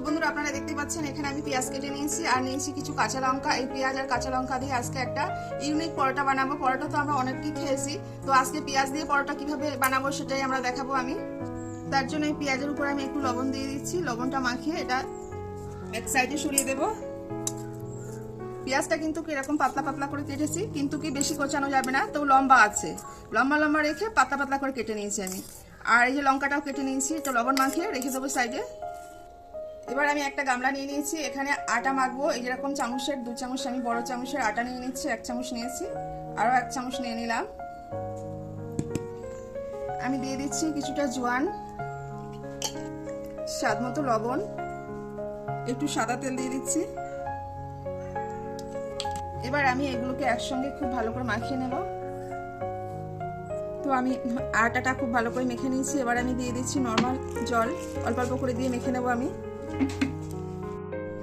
বন্ধুরা আপনারা দেখতে পাচ্ছেন এখানে আমি পেঁয়াজ কেটে নিয়েছি আর নিয়েছি কিছু কাঁচা লঙ্কা। এই পেঁয়াজ আর কাঁচা লঙ্কা দিয়ে আজকে একটা ইউনিক পরোটা বানাবো। পরোটা তো আমরা অনেকই খেয়েছি, তো আজকে পেঁয়াজ দিয়ে পরোটা কিভাবে বানাবো সেটাই আমরা দেখাবো আমি। তার জন্য এই পেঁয়াজের উপর আমি একটু লবণ দিয়ে দিচ্ছি। লবণটা মাখিয়ে এটা এক সাইডে সরিয়ে দেবো। পেঁয়াজটা কিন্তু এরকম পাতলা পাতলা করে কেটেছি, কিন্তু কি বেশি কোচানো যাবে না, তো লম্বা আছে, লম্বা লম্বা রেখে পাতলা পাতলা করে কেটে নিয়েছি আমি। আর এই যে লঙ্কাটাও কেটে নিয়েছি, এটা লবণ মাখিয়ে রেখে দেবো সাইডে। এবার আমি একটা গামলা নিয়ে নিয়েছি, এখানে আটা মাখবো। এই যেরকম চামচের 2 চামচ আমি বড় চামচের আটা নিয়ে নিচ্ছি, 1 চামচ নিয়েছি, আরও 1 চামচ নিয়ে নিলাম। আমি দিয়ে দিচ্ছি কিছুটা জোয়ান, স্বাদ মতো লবণ, একটু সাদা তেল দিয়ে দিচ্ছি। এবার আমি এগুলোকে একসঙ্গে খুব ভালো করে মাখিয়ে নেব। তো আমি আটাটা খুব ভালো করে মেখে নিয়েছি। এবার আমি দিয়ে দিচ্ছি নর্মাল জল, অল্প অল্প করে দিয়ে মেখে নেব আমি।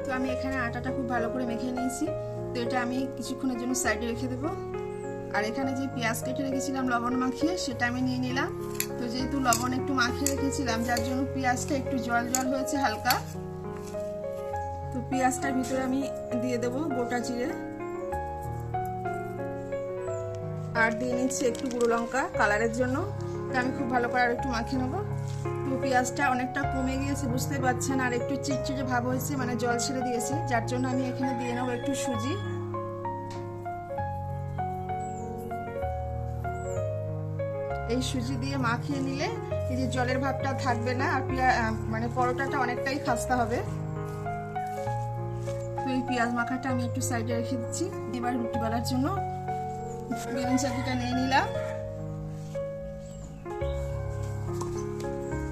তো আমি এখানে আটাটা খুব ভালো করে মেখে নিয়েছি, তো এটা আমি কিছুক্ষণের জন্য সাইডে রেখে দেবো। আর এখানে যে পেঁয়াজ কেটে রেখেছিলাম লবণ মাখিয়ে, সেটা আমি নিয়ে নিলাম। তো যেহেতু লবণ একটু মাখিয়ে রেখেছিলাম, যার জন্য পেঁয়াজটা একটু জল জল হয়েছে হালকা। তো পেঁয়াজটার ভিতরে আমি দিয়ে দেবো গোটা জিরে, আর দিয়ে নিচ্ছি একটু গুঁড়ো লঙ্কা কালারের জন্য। আমি খুব ভালো করে আর একটু মাখিয়ে নেবো। তো পেঁয়াজটা অনেকটা কমে গিয়েছে, বুঝতে পারছেন, আর একটু চিটচিটে ভাব হয়েছে, মানে জল ছেড়ে দিয়েছে, যার জন্য আমি এখানে দিয়ে নেবো একটু সুজি। এই সুজি দিয়ে মাখিয়ে নিলে এই যে জলের ভাবটা থাকবে না, আর মানে পরোটাটা অনেকটাই খাস্তা হবে। তো এই পেঁয়াজ মাখাটা আমি একটু সাইডে রেখে দিচ্ছি। এবার রুটি বেলার জন্য বেলুন চাকিটা নিয়ে নিলাম।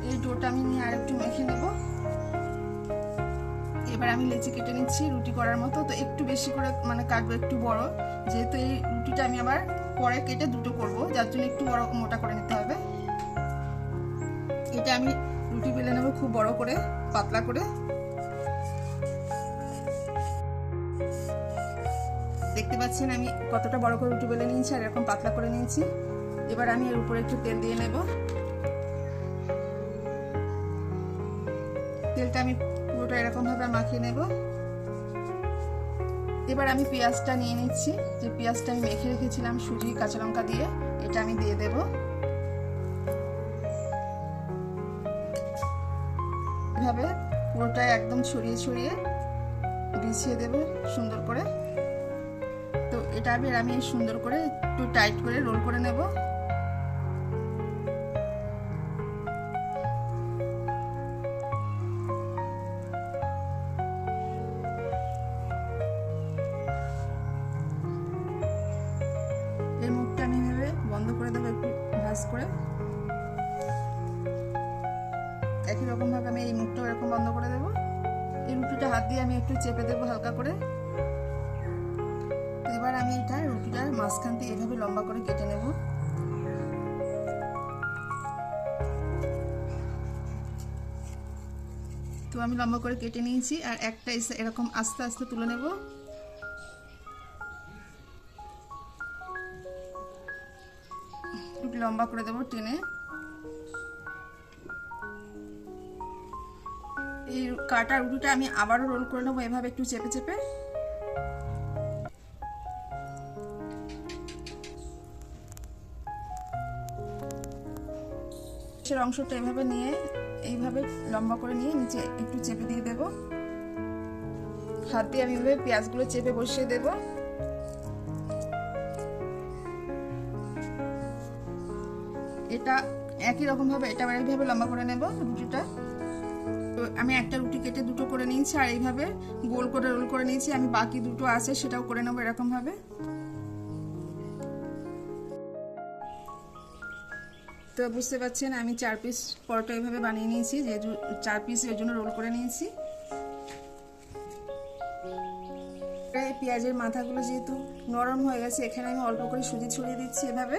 এই ডোটা আমি নিয়ে আর একটু মেখে নেব। এবার আমি লেচি কেটে নিচ্ছি রুটি করার মতো। তো একটু বেশি করে মানে কাটবো, একটু বড়, যেহেতু এই রুটিটা আমি আবার পরে কেটে দুটো করব, যার জন্য একটু বড় মোটা করে নিতে হবে। এটা আমি রুটি বেলে নেব খুব বড় করে, পাতলা করে। দেখতে পাচ্ছেন আমি কতটা বড় করে রুটি বেলে নিয়েছি আর এরকম পাতলা করে নিয়েছি। এবার আমি এর উপরে একটু তেল দিয়ে নেব। তেলটা আমি পুরোটা এরকম ভাবে মাখিয়ে নেব। এবার আমি পেঁয়াজটা নিয়ে নিচ্ছি, যে পেঁয়াজটা আমি মেখে রেখেছিলাম সুজি কাঁচা লঙ্কা দিয়ে, এটা আমি দিয়ে দেব। এভাবে পুরোটা একদম ছড়িয়ে ছড়িয়ে বিছিয়ে দেব সুন্দর করে। তো এটা আমি সুন্দর করে একটু টাইট করে রোল করে নেব। এর মুখটা আমি এভাবে বন্ধ করে দেবো একটু ভাঁজ করে। একই রকম ভাবে আমি এই মুখটাও এরকম বন্ধ করে দেবো। এই রুটিটা হাত দিয়ে আমি একটু চেপে দেবো হালকা করে। এবার আমি এটা রুটিটার মাঝখান থেকে এভাবে লম্বা করে কেটে নেব। তো আমি লম্বা করে কেটে নিয়েছি, আর একটা এরকম আস্তে আস্তে তুলে নেব। রুটি লম্বা করে দেবো টেনে। এই কাটা রুটিটা আমি আবারও রোল করে নেবো এভাবে একটু চেপে চেপে। অংশটা এভাবে নিয়ে এইভাবে লম্বা করে নিয়ে নিচে একটু চেপে দিয়ে দেব। হাত দিয়ে আমি এভাবে পেঁয়াজগুলো চেপে বসিয়ে দেব। এটা একই রকম ভাবে এটা এইভাবে লম্বা করে নেব রুটিটা। তো আমি একটা রুটি কেটে দুটো করে নিয়েছি, আর এইভাবে গোল করে রোল করে নিয়েছি। আমি বাকি দুটো আছে সেটাও করে নেবো এরকম ভাবে। তো বুঝতে পারছেন আমি 4 পিস পরোটা এইভাবে বানিয়ে নিয়েছি, যেহেতু 4 পিস এর জন্য রোল করে নিয়েছি। পেঁয়াজের মাথাগুলো যেহেতু নরম হয়ে গেছে, এখানে আমি অল্প করে সুজি ছড়িয়ে দিচ্ছি এভাবে।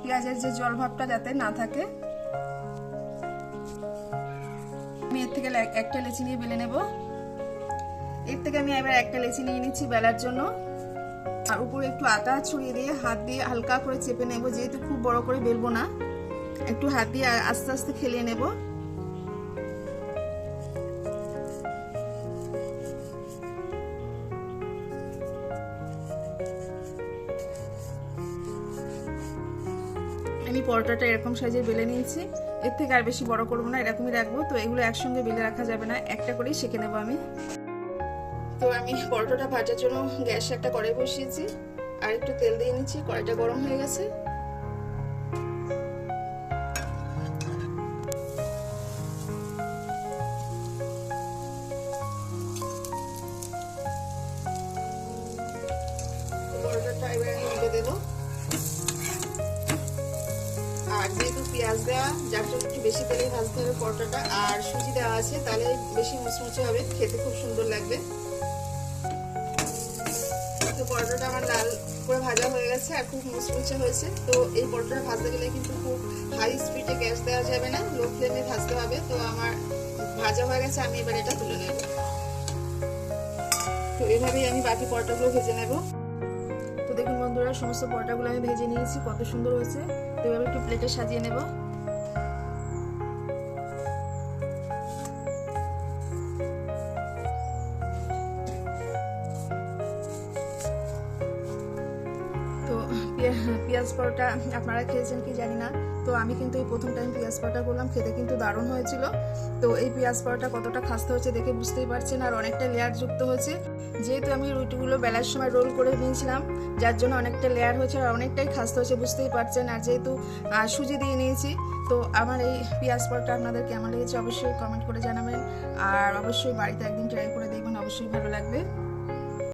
পেঁয়াজের যে জল ভাবটা যাতে না থাকে। আমি এর থেকে একটা লেচি নিয়ে বেলে নেব। এর থেকে আমি এবার একটা লেচি নিয়ে নিচ্ছি বেলার জন্য, আর উপরে একটু আটা ছড়িয়ে দিয়ে হাত দিয়ে হালকা করে চেপে নেব, যেহেতু খুব বড় করে বেলবো না, একটু হাত দিয়ে আস্তে আস্তে খেলিয়ে নেব। আমি পরোটাটা এরকম সাইজের বেলে নিয়েছি, এর থেকে আর বেশি বড় করবো না, এরকমই রাখবো। তো এগুলো একসঙ্গে বেলে রাখা যাবে না, একটা করেই সেঁকে নেবো আমি। তো আমি পরোটাটা ভাজার জন্য গ্যাসে একটা কড়াই বসিয়েছি, আর একটু তেল দিয়ে নিচ্ছি। কড়াইটা গরম হয়ে গেছে। পরোটাটা এবার আমি উল্টে দেবো। আর যেহেতু পেঁয়াজ দেওয়া, যার জন্য একটু বেশি তেলেই ভাজতে হবে পরোটাটা। আর সুজি দেওয়া আছে, তাহলে বেশি মুচমুচে হবে, খেতে খুব সুন্দর লাগবে। তো পরোটাটা আমার লাল করে ভাজা হয়ে গেছে আর খুব মুচমুচে হয়েছে। তো এই পরোটাটা ভাজতে গেলে কিন্তু খুব হাই স্পিডে গ্যাস দেওয়া যাবে না, লো ফ্লেমে ভাজতে হবে। তো আমার ভাজা হয়ে গেছে, আমি এবার এটা তুলে নেব। তো এভাবেই আমি বাকি পরোটাগুলো ভেজে নেব। তো দেখুন বন্ধুরা, সমস্ত পরোটাগুলো আমি ভেজে নিয়েছি, কত সুন্দর হয়েছে। তো এভাবে একটু প্লেটে সাজিয়ে নেব। তো পেঁয়াজ পরোটা আপনারা খেয়েছেন কি জানি না, তো আমি কিন্তু এই প্রথম টাইম পেঁয়াজ পরোটা করলাম, খেতে কিন্তু দারুণ হয়েছিল। তো এই পেঁয়াজ পরোটা কতটা খাস্তে হয়েছে দেখে বুঝতেই পারছেন, আর অনেকটা লেয়ার যুক্ত হয়েছে। যেহেতু আমি রুটিগুলো বেলার সময় রোল করে নিয়েছিলাম, যার জন্য অনেকটা লেয়ার হয়েছে আর অনেকটাই খাস্তে হয়েছে, বুঝতেই পারছেন। আর যেহেতু সুজি দিয়ে নিয়েছি, তো আমার এই পেঁয়াজ পরোটা আপনাদের কেমন লেগেছে অবশ্যই কমেন্ট করে জানাবেন। আর অবশ্যই বাড়িতে একদিন ট্রাই করে দেখবেন, অবশ্যই ভালো লাগবে।